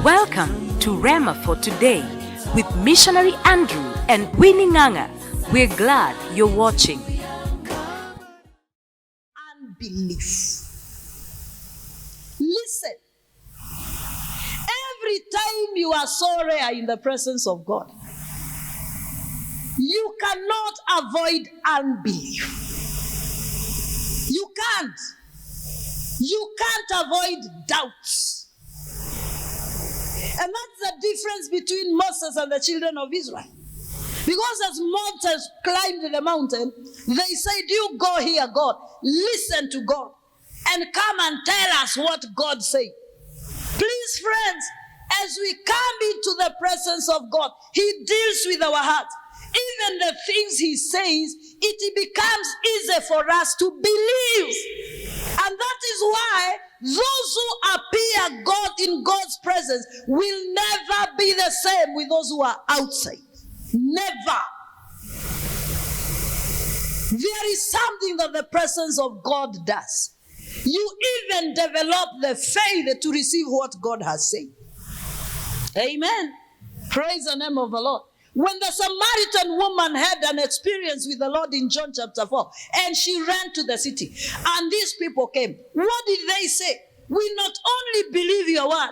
Welcome to Rema for Today with Missionary Andrew and Winnie Nganga. We're glad you're watching. Unbelief. Listen. Every time you are so rare in the presence of God, you cannot avoid unbelief. You can't. You can't avoid doubts. And that's the difference between Moses and the children of Israel. Because as Moses climbed the mountain, they said, "You go here, God. Listen to God. And come and tell us what God said." Please, friends, as we come into the presence of God, He deals with our hearts. Even the things He says, it becomes easy for us to believe. And that is why those who appear God in God's presence will never be the same with those who are outside. Never. There is something that the presence of God does. You even develop the faith to receive what God has said. Amen. Praise the name of the Lord. When the Samaritan woman had an experience with the Lord in John chapter 4, and she ran to the city, and these people came, what did they say? "We not only believe your word,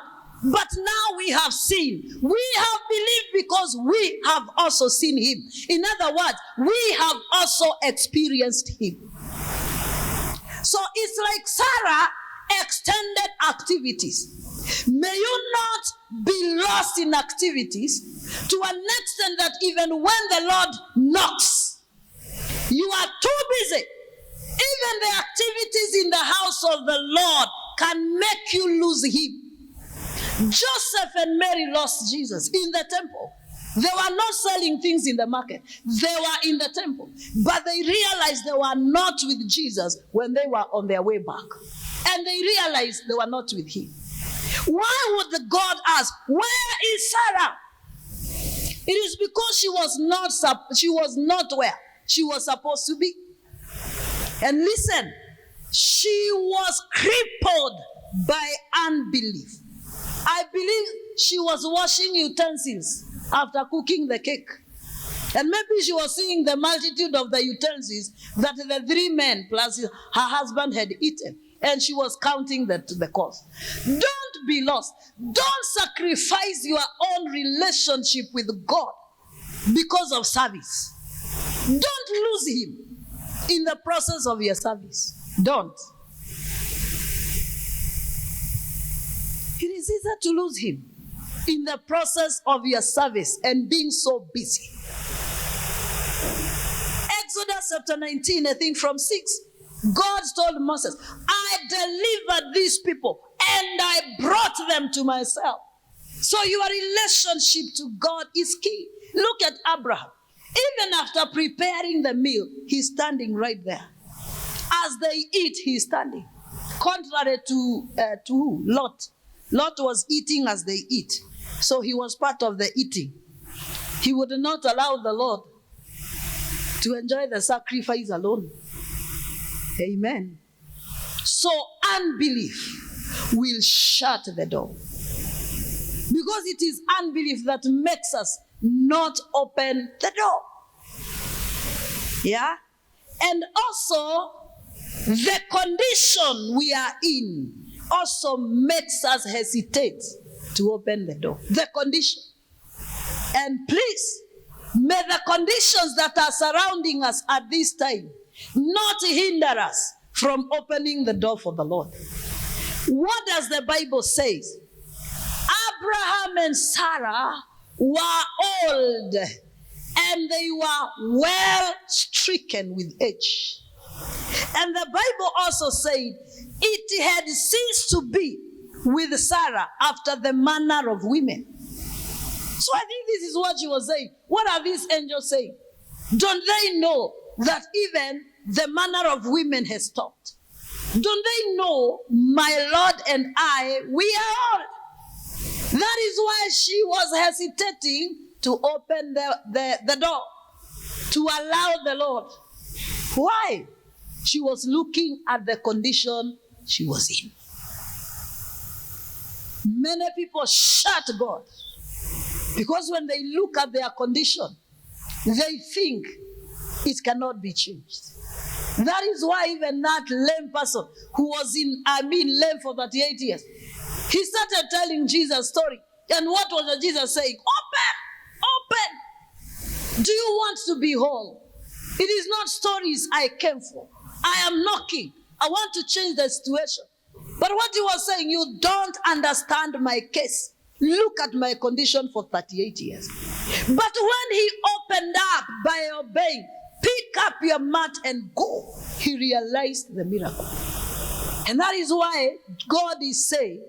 but now we have seen." We have believed because we have also seen Him. In other words, we have also experienced Him. So it's like Sarah extended activities. May you not be lost in activities to an extent that even when the Lord knocks, you are too busy. Even the activities in the house of the Lord can make you lose Him. Joseph and Mary lost Jesus in the temple. They were not selling things in the market. They were in the temple. But they realized they were not with Jesus when they were on their way back. And they realized they were not with Him. Why would God ask, "Where is Sarah?" It is because she was not where she was supposed to be. And listen, she was crippled by unbelief. I believe she was washing utensils after cooking the cake. And maybe she was seeing the multitude of the utensils that the three men plus her husband had eaten. And she was counting the cost. Don't be lost. Don't sacrifice your own relationship with God because of service. Don't lose Him in the process of your service. Don't. It is easier to lose Him in the process of your service and being so busy. Exodus chapter 19, I think from 6. God told Moses, "I delivered these people and I brought them to myself." So your relationship to God is key. Look at Abraham. Even after preparing the meal, he's standing right there. As they eat, he's standing. Contrary to who? Lot. Lot was eating as they eat. So he was part of the eating. He would not allow the Lord to enjoy the sacrifice alone. Amen. So unbelief will shut the door. Because it is unbelief that makes us not open the door. Yeah? And also, the condition we are in also makes us hesitate to open the door. The condition. And please, may the conditions that are surrounding us at this time not hinder us from opening the door for the Lord. What does the Bible say? Abraham and Sarah were old and they were well stricken with age. And the Bible also said it had ceased to be with Sarah after the manner of women. So I think this is what she was saying. What are these angels saying? Don't they know that even the manner of women has stopped? Don't they know my Lord and I, we are old? That is why she was hesitating to open the door, to allow the Lord. Why? She was looking at the condition she was in. Many people shut God because when they look at their condition, they think it cannot be changed. That is why even that lame person who was lame for 38 years, he started telling Jesus' story. And what was Jesus saying? Open! Do you want to be whole? It is not stories I came for. I am knocking. I want to change the situation. But what he was saying, you don't understand my case. Look at my condition for 38 years. But when he opened up by obeying, pick up your mat and go, he realized the miracle. And that is why God is saying,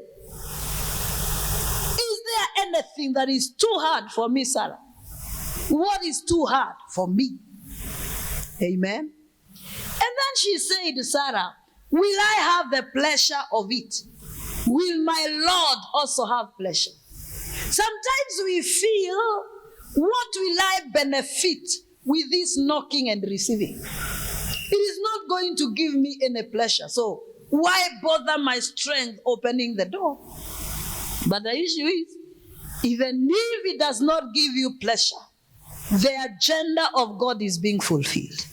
is there anything that is too hard for me, Sarah? What is too hard for me? Amen. And then she said, Sarah, will I have the pleasure of it? Will my Lord also have pleasure? Sometimes we feel, what will I benefit with this knocking and receiving? It is not going to give me any pleasure. So why bother my strength opening the door? But the issue is, even if it does not give you pleasure, the agenda of God is being fulfilled.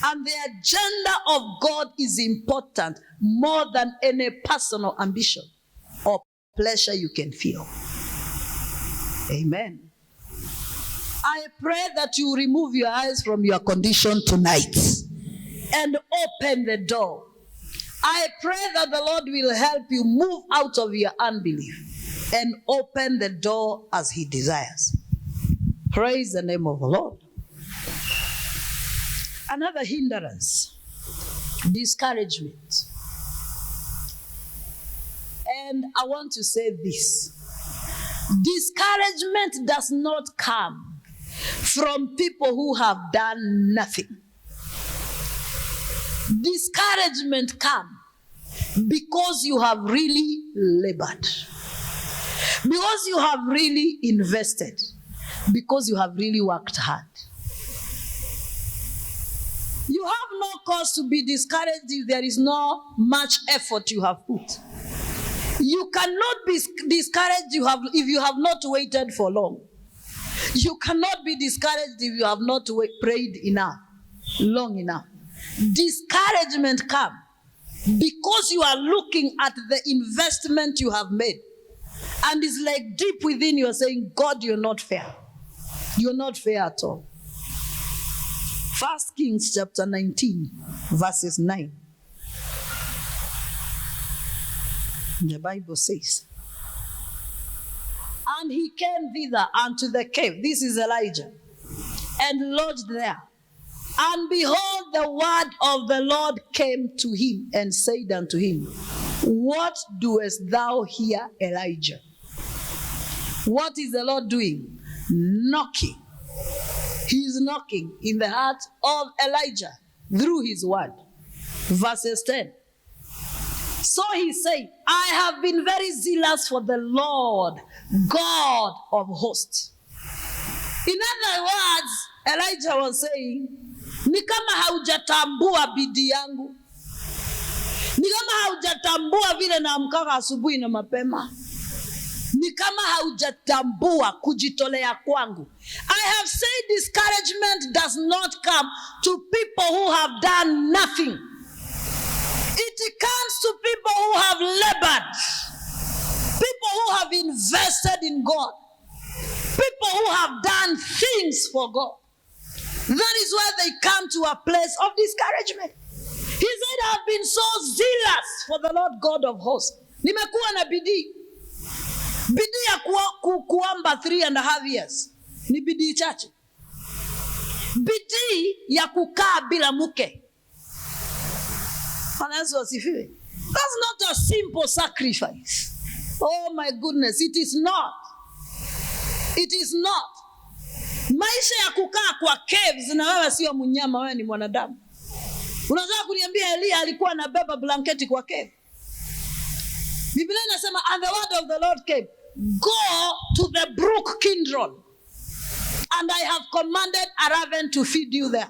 And the agenda of God is important more than any personal ambition or pleasure you can feel. Amen. I pray that you remove your eyes from your condition tonight and open the door. I pray that the Lord will help you move out of your unbelief and open the door as He desires. Praise the name of the Lord. Another hindrance, discouragement. And I want to say this. Discouragement does not come from people who have done nothing. Discouragement comes because you have really labored. Because you have really invested. Because you have really worked hard. You have no cause to be discouraged if there is no much effort you have put. You cannot be discouraged if you have not waited for long. You cannot be discouraged if you have not prayed enough, long enough. Discouragement comes because you are looking at the investment you have made. And it's like deep within you are saying, God, you're not fair. You're not fair at all. 1 Kings chapter 19, verses 9. The Bible says, and he came thither unto the cave. This is Elijah. And lodged there. And behold, the word of the Lord came to him and said unto him, what doest thou here, Elijah? What is the Lord doing? Knocking. He is knocking in the heart of Elijah through his word. Verses 10. So he said, I have been very zealous for the Lord, God of hosts. In other words, Elijah was saying, ni kama haujatambua bidii yangu. Ni kama haujatambua vile naamka asubuhi na mapema. Ni kama haujatambua kujitolea kwangu. I have said discouragement does not come to people who have done nothing. It comes to people who have labored. People who have invested in God. People who have done things for God. That is why they come to a place of discouragement. He said, I have been so zealous for the Lord God of hosts. Nimekuwa na bidii. Bidii ya kuomba 3.5 years. Ni bidii chache. Bidii ya kukaa bila mke. That's not a simple sacrifice. Oh my goodness, it is not. It is not. Maisha ya kukaa kwa caves na wewe sio mnyama, wewe ni mwanadamu. Unataka kuniambia Elia alikuwa anabeba blanketi kwa cave? Biblia inasema, and the word of the Lord came, go to the brook Kidron, and I have commanded a raven to feed you there.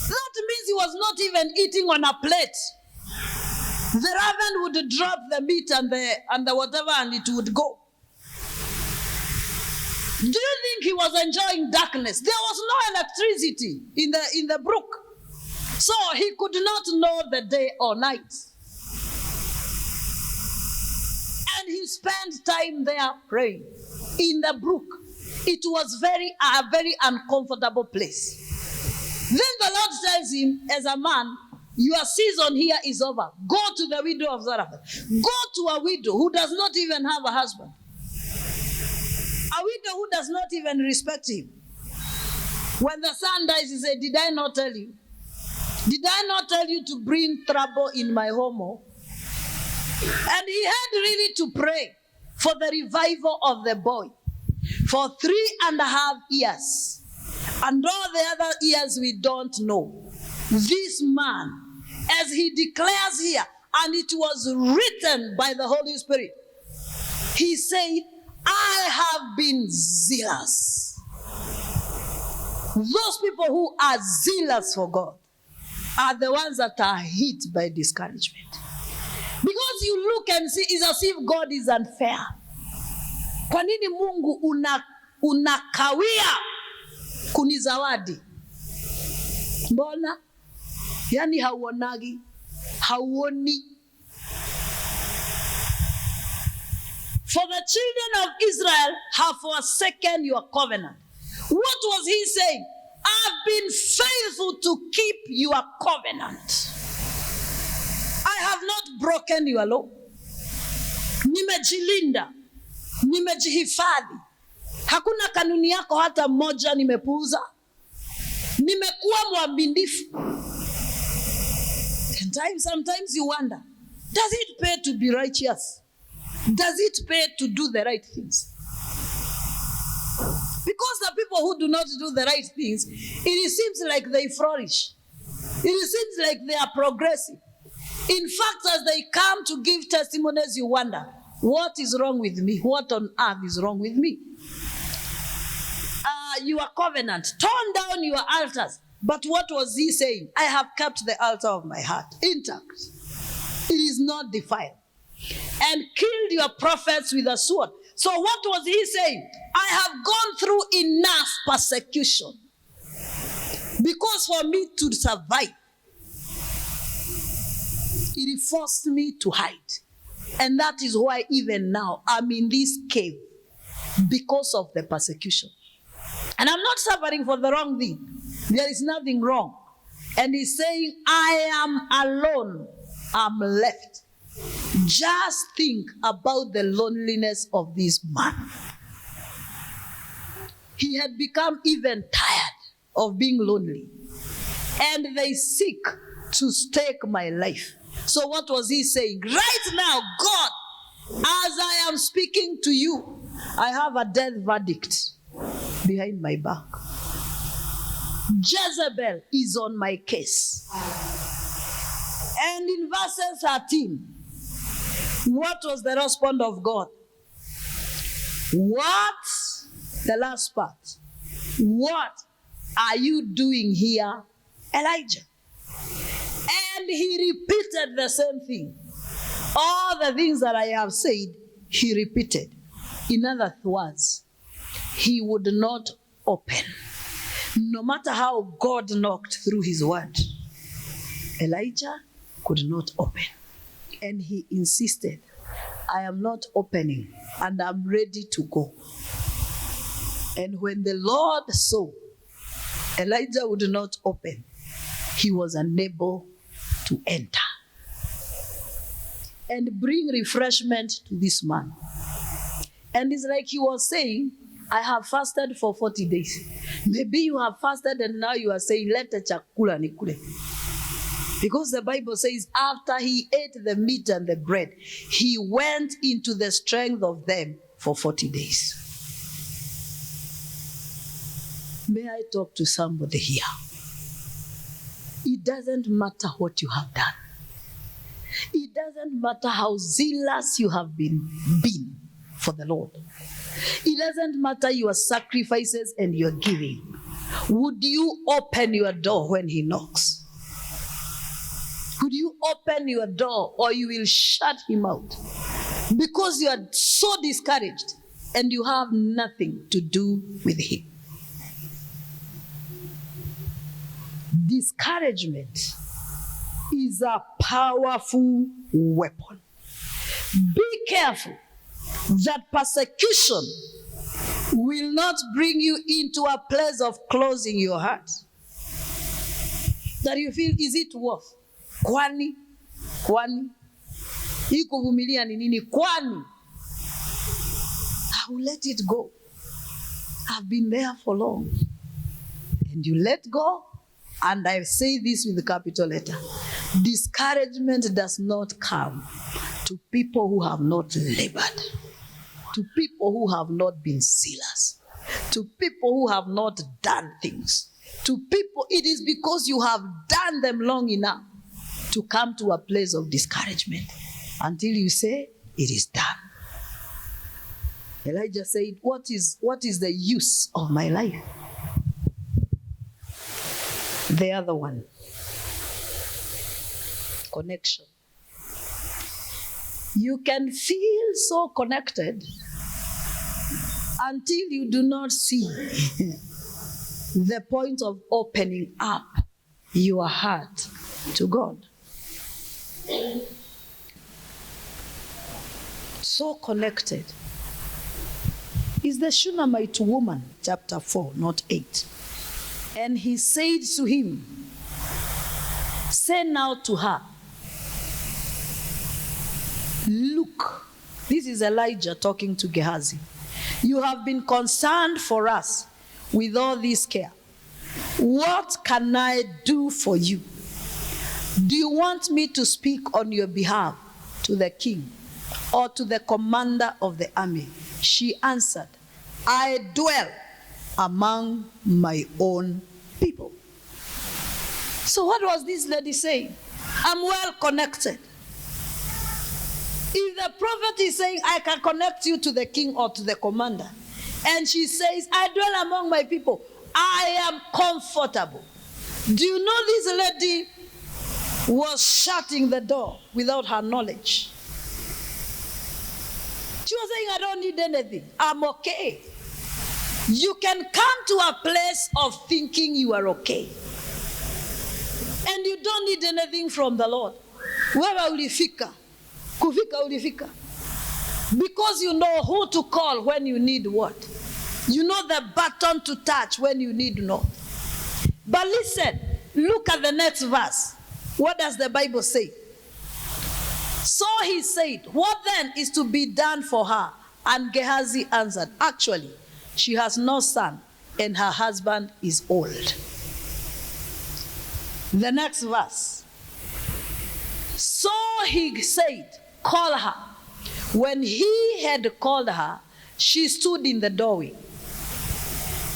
That means he was not even eating on a plate. The raven would drop the meat and the whatever, and it would go. Do you think he was enjoying darkness? There was no electricity in the brook. So he could not know the day or night. And he spent time there praying in the brook. It was a very uncomfortable place. Then the Lord tells him, as a man, your season here is over. Go to the widow of Zarephath. Go to a widow who does not even have a husband. A widow who does not even respect him. When the son dies, he said, did I not tell you? Did I not tell you to bring trouble in my home? And he had really to pray for the revival of the boy for 3.5 years. And all the other years we don't know. This man, as he declares here, and it was written by the Holy Spirit, he said, I have been zealous. Those people who are zealous for God are the ones that are hit by discouragement. Because you look and see, it's as if God is unfair. Kwa nini Mungu unakawia kunizawadi? Mbona? Yani hauonagi, hauoni. For the children of Israel have forsaken your covenant. What was he saying? I've been faithful to keep your covenant. I have not broken your law. Nimejilinda. Nimejihifadhi. Hakuna kanuni yako hata moja nimepuuza. Nimekuwa mwaminifu. And sometimes you wonder, does it pay to be righteous? Does it pay to do the right things? Because the people who do not do the right things, it seems like they flourish. It seems like they are progressive. In fact, as they come to give testimonies, you wonder, what is wrong with me? What on earth is wrong with me? Your covenant, torn down your altars. But what was he saying? I have kept the altar of my heart intact. It is not defiled. And killed your prophets with a sword. So what was he saying? I have gone through enough persecution. Because for me to survive, it forced me to hide. And that is why even now I'm in this cave. Because of the persecution. And I'm not suffering for the wrong thing. There is nothing wrong. And he's saying, I am alone. I'm left. Just think about the loneliness of this man. He had become even tired of being lonely. And they seek to take my life. So what was he saying? Right now, God, as I am speaking to you, I have a death verdict behind my back. Jezebel is on my case. And in verse 13, what was the response of God? What? The last part. What are you doing here, Elijah? And he repeated the same thing. All the things that I have said, he repeated. In other words, he would not open. No matter how God knocked through his word, Elijah could not open. And he insisted, I am not opening and I'm ready to go. And when the Lord saw Elijah would not open, he was unable to enter and bring refreshment to this man. And it's like he was saying, I have fasted for 40 days. Maybe you have fasted and now you are saying, leta chakula nikule. Because the Bible says, after he ate the meat and the bread, he went into the strength of them for 40 days. May I talk to somebody here? It doesn't matter what you have done. It doesn't matter how zealous you have been for the Lord. It doesn't matter your sacrifices and your giving. Would you open your door when he knocks? Could you open your door or you will shut him out? Because you are so discouraged and you have nothing to do with him. Discouragement is a powerful weapon. Be careful that persecution will not bring you into a place of closing your heart. That you feel, is it worth? Kwani? Hii kuvumilia ni nini? Kwani? I will let it go. I've been there for long. And you let go, and I say this with a capital letter. Discouragement does not come to people who have not labored, to people who have not been zealous, to people who have not done things, to people, it is because you have done them long enough to come to a place of discouragement until you say, it is done. Elijah said, what is the use of my life? The other one, connection. You can feel so connected until you do not see the point of opening up your heart to God. So connected. Is the Shunammite woman, chapter 4, not 8. And he said to him, say now to her, look, this is Elijah talking to Gehazi. You have been concerned for us with all this care. What can I do for you? Do you want me to speak on your behalf to the king or to the commander of the army? She answered, I dwell among my own people. So what was this lady saying? I'm well connected. If the prophet is saying, I can connect you to the king or to the commander, and she says, I dwell among my people, I am comfortable. Do you know this lady was shutting the door without her knowledge? She was saying, I don't need anything. I'm okay. You can come to a place of thinking you are okay. And you don't need anything from the Lord. Wewe ulifika. Kufika ulifika. Because you know who to call when you need what. You know the button to touch when you need not. But listen, look at the next verse. What does the Bible say? So he said, what then is to be done for her? And Gehazi answered, actually, she has no son, and her husband is old. The next verse. So he said, call her. When he had called her, she stood in the doorway.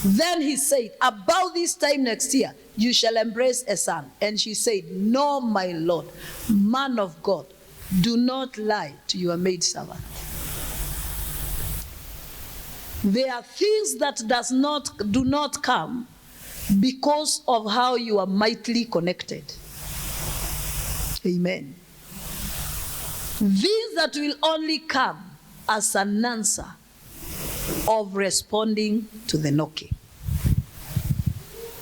Then he said, about this time next year, you shall embrace a son. And she said, no, my Lord, man of God, do not lie to your maidservant. There are things that do not come because of how you are mightily connected. Amen. Things that will only come as an answer of responding to the knocking.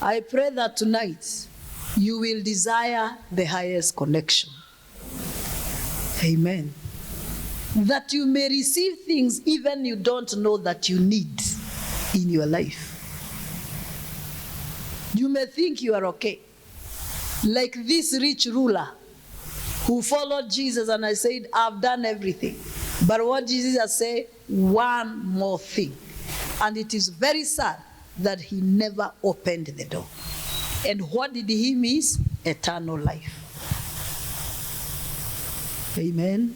I pray that tonight you will desire the highest connection. Amen. That you may receive things even you don't know that you need in your life. You may think you are okay. Like this rich ruler who followed Jesus, and I said, I've done everything. But what Jesus said, one more thing. And it is very sad that he never opened the door. And what did he miss? Eternal life. Amen.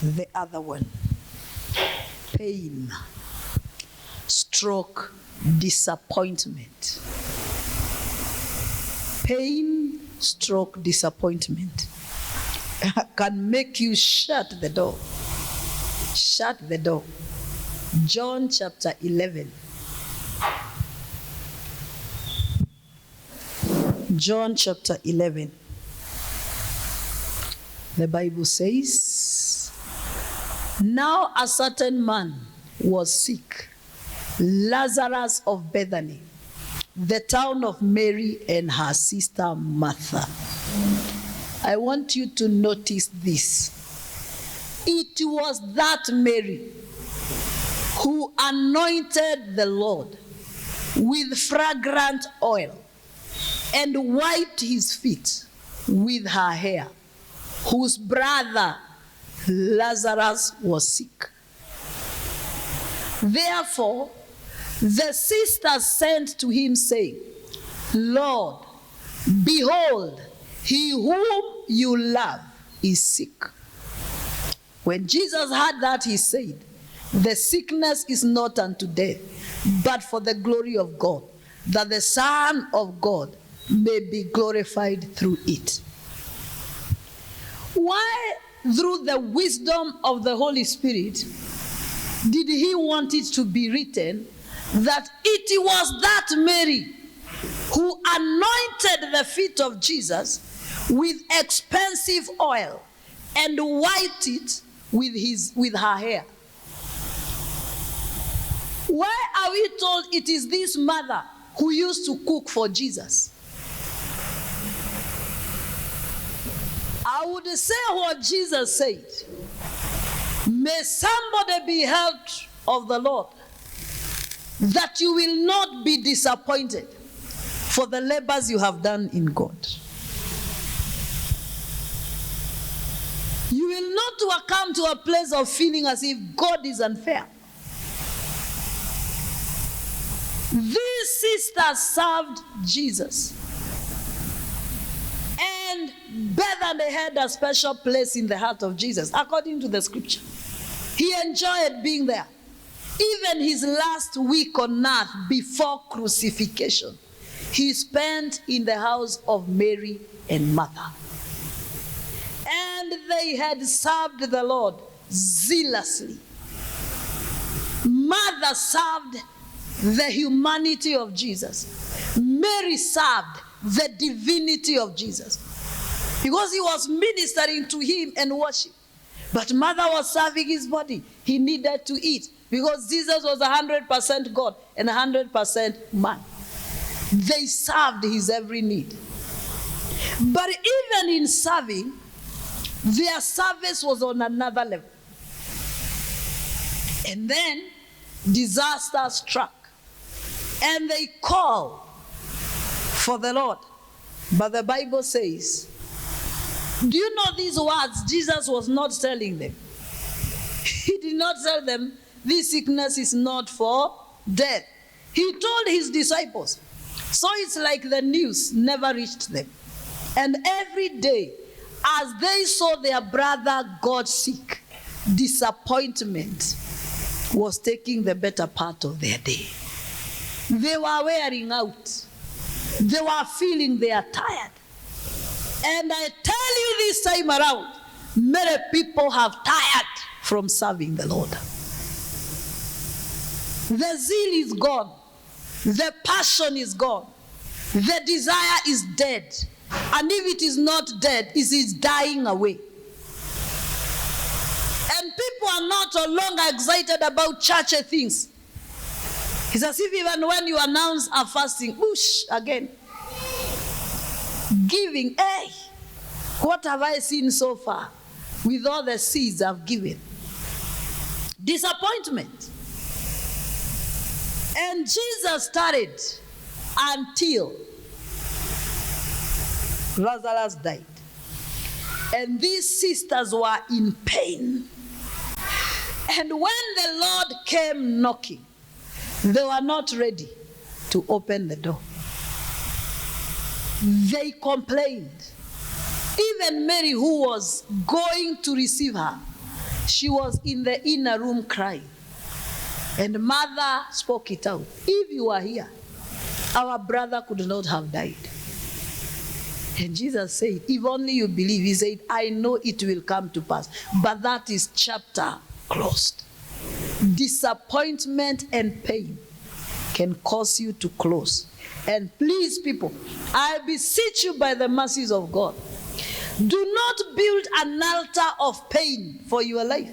The other one, pain, stroke, disappointment. Pain, stroke, disappointment can make you shut the door. Shut the door. John chapter 11. John chapter 11. The Bible says, now a certain man was sick, Lazarus of Bethany, the town of Mary and her sister Martha. I want you to notice this. It was that Mary who anointed the Lord with fragrant oil and wiped his feet with her hair, whose brother Lazarus was sick. Therefore, the sisters sent to him, saying, Lord, behold, he whom you love is sick. When Jesus heard that, he said, the sickness is not unto death, but for the glory of God, that the Son of God may be glorified through it. Why, through the wisdom of the Holy Spirit, did he want it to be written that it was that Mary who anointed the feet of Jesus with expensive oil and wiped it with her hair? Why are we told it is this mother who used to cook for Jesus? I would say what Jesus said. May somebody be helped of the Lord, that you will not be disappointed for the labors you have done in God. You will not come to a place of feeling as if God is unfair. These sisters served Jesus. And Bethany had a special place in the heart of Jesus, according to the scripture. He enjoyed being there. Even his last week on earth before crucifixion, he spent in the house of Mary and Martha. And they had served the Lord zealously. Martha served the humanity of Jesus. Mary served the divinity of Jesus, because he was ministering to him and worship. But Martha was serving his body. He needed to eat, because Jesus was 100% God and 100% man. They served his every need. But even in serving, their service was on another level. And then disaster struck, and they called for the Lord. But the Bible says, do you know these words Jesus was not telling them? He did not tell them, this sickness is not for death. He told his disciples. So it's like the news never reached them. And every day, as they saw their brother got sick, disappointment was taking the better part of their day. They were wearing out. They were feeling they are tired. And I tell you this time around, many people have tired from serving the Lord. The zeal is gone. The passion is gone. The desire is dead. And if it is not dead, it is dying away. And people are not no longer excited about churchy things. It's as if even when you announce a fasting, whoosh, again. Giving, hey, what have I seen so far with all the seeds I've given? Disappointment. And Jesus started until Lazarus died. And these sisters were in pain. And when the Lord came knocking, they were not ready to open the door. They complained. Even Mary, who was going to receive her, she was in the inner room crying. And mother spoke it out. If you were here, our brother could not have died. And Jesus said, if only you believe. He said, I know it will come to pass. But that is chapter closed. Disappointment and pain can cause you to close And please, people, I beseech you by the mercies of God, do not build an altar of pain for your life.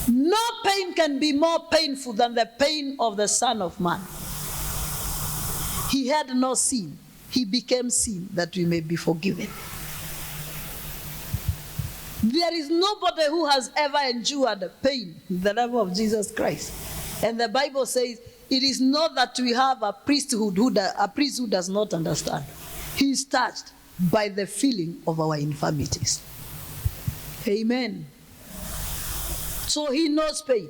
No pain can be more painful than the pain of the Son of Man. He had no sin. He became sin that we may be forgiven. There is nobody who has ever endured pain in the level of Jesus Christ. And the Bible says, it is not that we have a priest who does not understand. He is touched by the feeling of our infirmities. Amen. So he knows pain.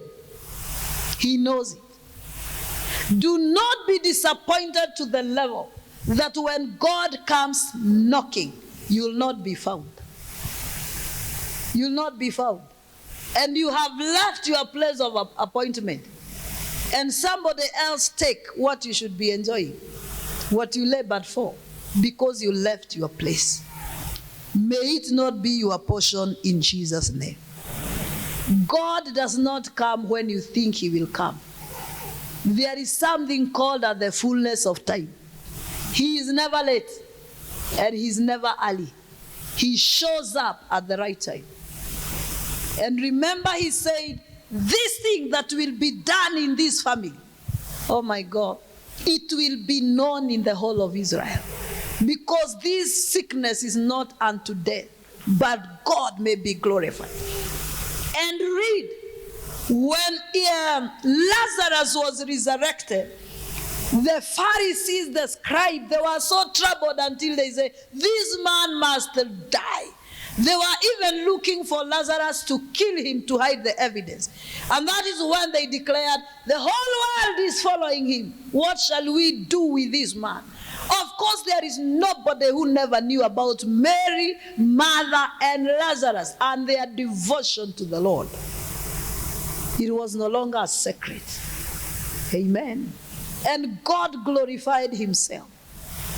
He knows it. Do not be disappointed to the level that when God comes knocking, you will not be found. You will not be found. And you have left your place of appointment. And somebody else take what you should be enjoying, what you labored for, because you left your place. May it not be your portion in Jesus' name. God does not come when you think he will come. There is something called at the fullness of time. He is never late and he is never early. He shows up at the right time. And remember, he said, this thing that will be done in this family, oh my God, it will be known in the whole of Israel. Because this sickness is not unto death, but God may be glorified. And read, when Lazarus was resurrected, the Pharisees, the scribes, they were so troubled until they say, this man must die. They were even looking for Lazarus to kill him to hide the evidence. And that is when they declared, the whole world is following him. What shall we do with this man? Of course, there is nobody who never knew about Mary, Martha, and Lazarus and their devotion to the Lord. It was no longer a secret. Amen. And God glorified himself.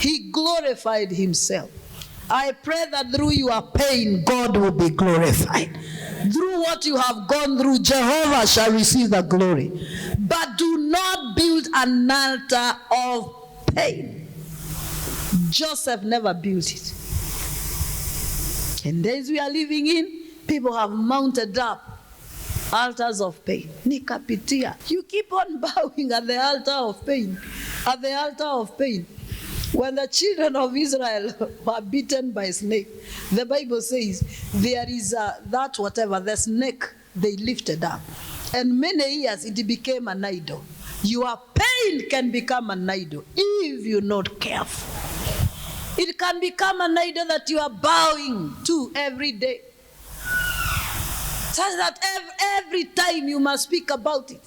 He glorified himself. I pray that through your pain, God will be glorified. Through what you have gone through, Jehovah shall receive the glory. But do not build an altar of pain. Joseph never built it. In days we are living in, people have mounted up altars of pain. Nikapitia. You keep on bowing at the altar of pain. At the altar of pain. When the children of Israel were beaten by a snake, the Bible says there is the snake they lifted up. And many years it became an idol. Your pain can become an idol if you're not careful. It can become an idol that you are bowing to every day. Such that every time you must speak about it.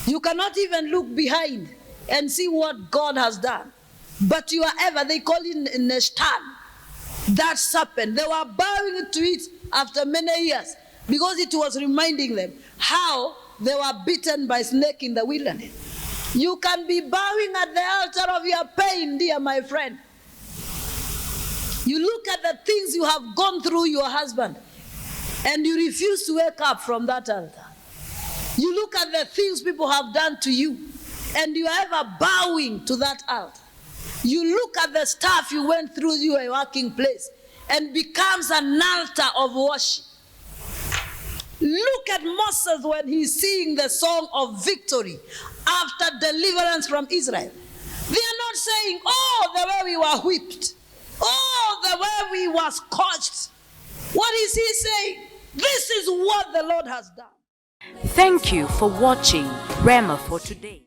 You cannot even look behind and see what God has done. But you are ever, they call it Neshtan, that serpent. They were bowing to it after many years because it was reminding them how they were beaten by a snake in the wilderness. You can be bowing at the altar of your pain, dear my friend. You look at the things you have gone through your husband and you refuse to wake up from that altar. You look at the things people have done to you and you are ever bowing to that altar. You look at the stuff you went through your working place and becomes an altar of worship. Look at Moses when he's singing the song of victory after deliverance from Israel. They are not saying, oh, the way we were whipped. Oh, the way we were scorched. What is he saying? This is what the Lord has done. Thank you for watching Rhema for today.